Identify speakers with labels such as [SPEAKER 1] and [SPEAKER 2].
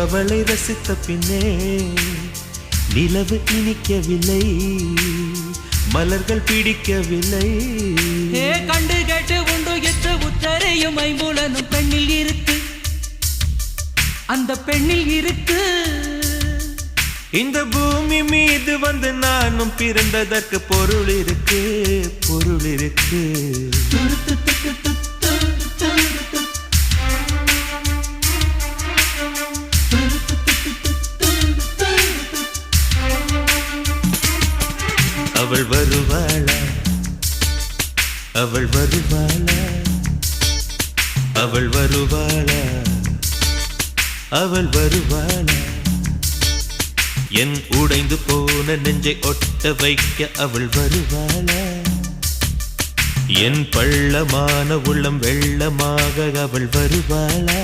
[SPEAKER 1] அவளை ரசித்த பின்னே நிலவு இனிக்கவில்லை, மலர்கள் பிடிக்கவில்லை.
[SPEAKER 2] கண்டு கேட்டு உண்டு எத்து உத்தரையும் ஐம்புலனும் பெண்ணில் இருக்கு, அந்த பெண்ணில் இருக்கு.
[SPEAKER 1] இந்த பூமி மீது வந்து நானும் பிறந்ததற்கு பொருள் இருக்கு, பொருள் இருக்கு. அவள் வருவாளா, அவள் வருவாளா, அவள் வருவாளா, அவள் வருவாளா. என் உடைந்து போன நெஞ்சை ஒட்ட வைக்க அவள் வருவாளா, என் பள்ளமான உள்ளம் வெள்ளமாக அவள் வருவாளா.